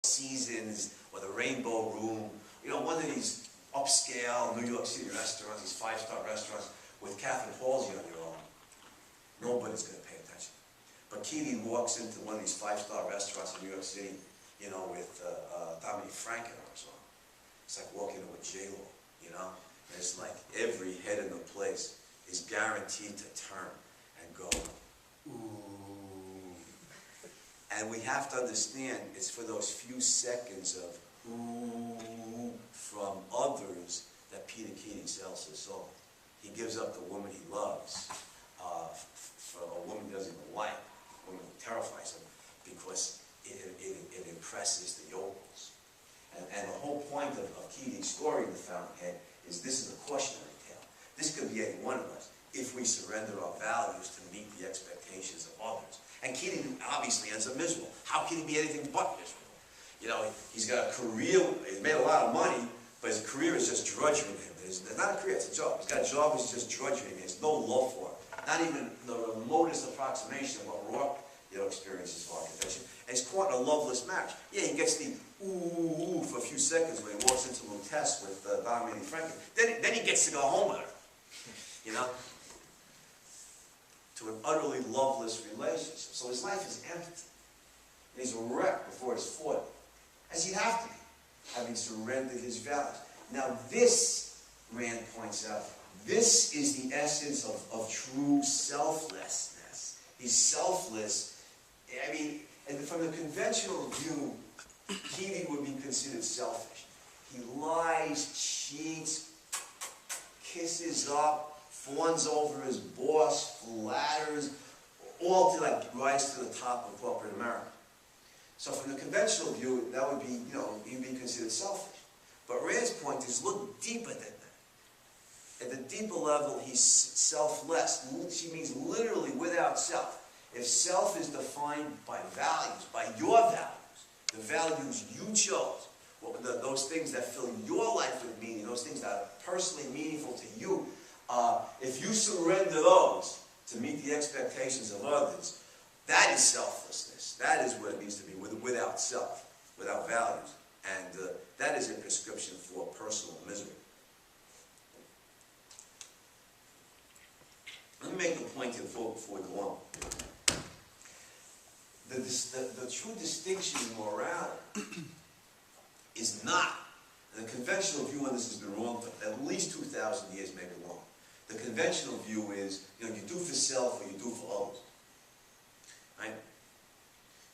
Seasons or the Rainbow Room, you know, one of these upscale New York City restaurants, these five-star restaurants with Catherine Halsey on your own, nobody's going to pay attention. But Keating walks into one of these five-star restaurants in New York City, you know, with Dominique Franken on his arm. It's like walking in with J-Lo, you know? And it's like every head in the place is guaranteed to turn and go, ooh. And we have to understand it's for those few seconds of ooh from others that Peter Keating sells his soul. He gives up the woman he loves for a woman he doesn't even like, a woman who terrifies him, because it impresses the yokels. And the whole point of Keating's story in The Fountainhead is this is a cautionary tale. This could be any one of us if we surrender our values to meet the expectations of others. And Keating obviously ends up miserable. How can he be anything but miserable? You know, he's got a career, he's made a lot of money, but his career is just drudgery with him. It's not a career, it's a job. He's got a job which is just drudgery. There's no love for it. Not even the remotest approximation of what Rourke, you know, experiences for architecture. And he's caught in a loveless marriage. Yeah, he gets the ooh for a few seconds when he walks into Lutece with Dominique Franken. Then he gets to go home with her. You know? To an utterly loveless relationship. So his life is empty. And he's a wreck before he's 40. As he'd have to be, having surrendered his values. Now this, Rand points out, this is the essence of true selflessness. He's selfless. I mean, and from the conventional view, Keating would be considered selfish. He lies, cheats, kisses up, fawns over his boss, flatters, all to like rise to the top of corporate America. So from the conventional view, that would be, you know, he'd be considered selfish. But Rand's point is look deeper than that. At the deeper level, he's selfless. She means literally without self. If self is defined by values, by your values, the values you chose, those things that fill your life with meaning, those things that are personally meaningful to you, if you surrender those to meet the expectations of others, that is selflessness. That is what it means to be without self, without values. And that is a prescription for personal misery. Let me make a point here before we go on. The true distinction in morality is not, and the conventional view on this has been wrong for at least 2,000 years, maybe longer. The conventional view is, you know, you do for self or you do for others. Right?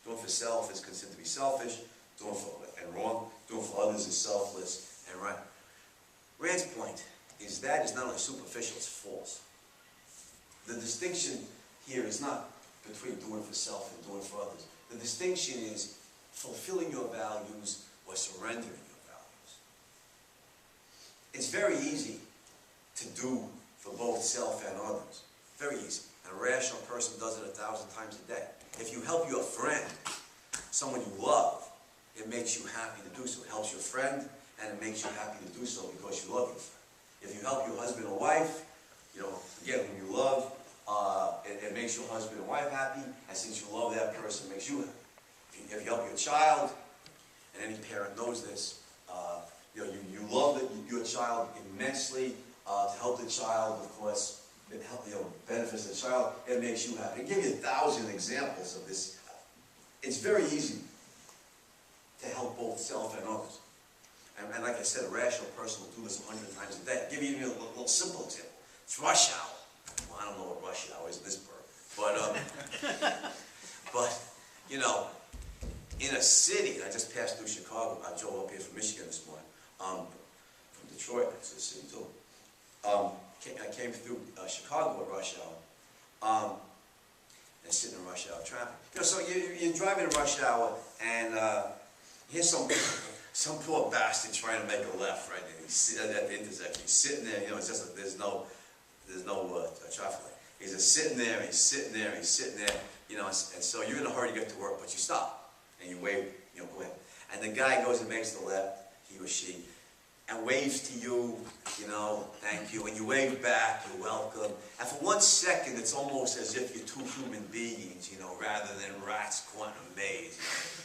Doing for self is considered to be selfish, doing for and wrong. Doing for others is selfless and right. Rand's point is that is not only superficial, it's false. The distinction here is not between doing for self and doing for others. The distinction is fulfilling your values or surrendering your values. It's very easy to do for both self and others. Very easy. And a rational person does it 1,000 times a day. If you help your friend, someone you love, it makes you happy to do so. It helps your friend, and it makes you happy to do so because you love your friend. If you help your husband or wife, you know, again, whom you love, it makes your husband and wife happy, and since you love that person, it makes you happy. If you help your child, and any parent knows this, you know, you love your child immensely. To help the child, of course, it benefits the child, it makes you happy. I give you 1,000 examples of this. It's very easy to help both self and others. And like I said, a rational person will do this 100 times a day. I'll give you a little simple example. It's rush hour. Well, I don't know what rush hour is in this bird. But, you know, in a city, I just passed through Chicago. I drove up here from Michigan this morning. From Detroit, it's a city too. I came through Chicago at rush hour. And sitting in rush hour traffic. You know, so you're driving in rush hour, and here's some poor bastard trying to make a left, right? And he's at the intersection. He's sitting there. You know, it's just there's no traffic light. He's just sitting there. He's sitting there. He's sitting there. You know, and so you're in a hurry to get to work, but you stop and you wave. You know, go ahead. And the guy goes and makes the left. He or she. and waves to you, you know, thank you, and you wave back, you're welcome. And for 1 second, it's almost as if you're two human beings, you know, rather than rats caught in a maze.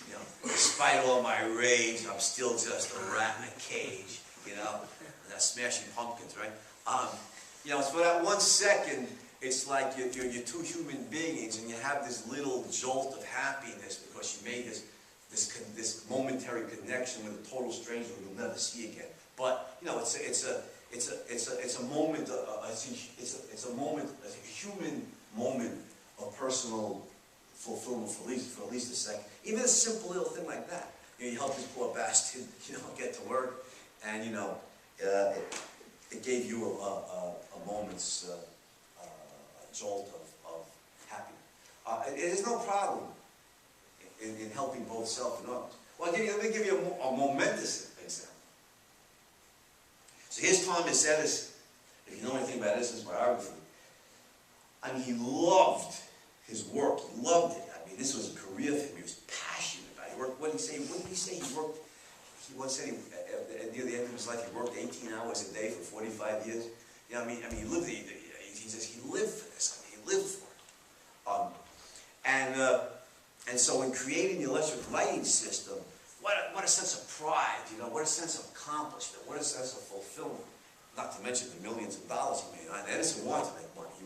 You know, despite all my rage, I'm still just a rat in a cage, you know. And that's Smashing Pumpkins, right? You know, so for that 1 second, it's like you're two human beings, and you have this little jolt of happiness because you made this momentary connection with a total stranger who you'll never see again. But you know, it's a moment, it's a moment, a human moment of personal fulfillment for at least a second. Even a simple little thing like that. You know, you help this poor bastard, you know, get to work, and you know, it gave you a moment's jolt of happiness. There's no problem in helping both self and others. Well, let me give you a momentous example. So here's Thomas Edison. If you know anything about Edison's biography, I mean, he loved his work. He loved it. I mean, this was a career for him. He was passionate about it. He worked, what did he say? He once said near the end of his life, he worked 18 hours a day for 45 years. You know, I mean, he lived. He lived for this. I mean, he lived for it. And so in creating the electric lighting system, what a sense of pride, you know, what a sense of accomplishment, what a sense of fulfillment. Not to mention the millions of dollars he made. And Edison wanted to make money. He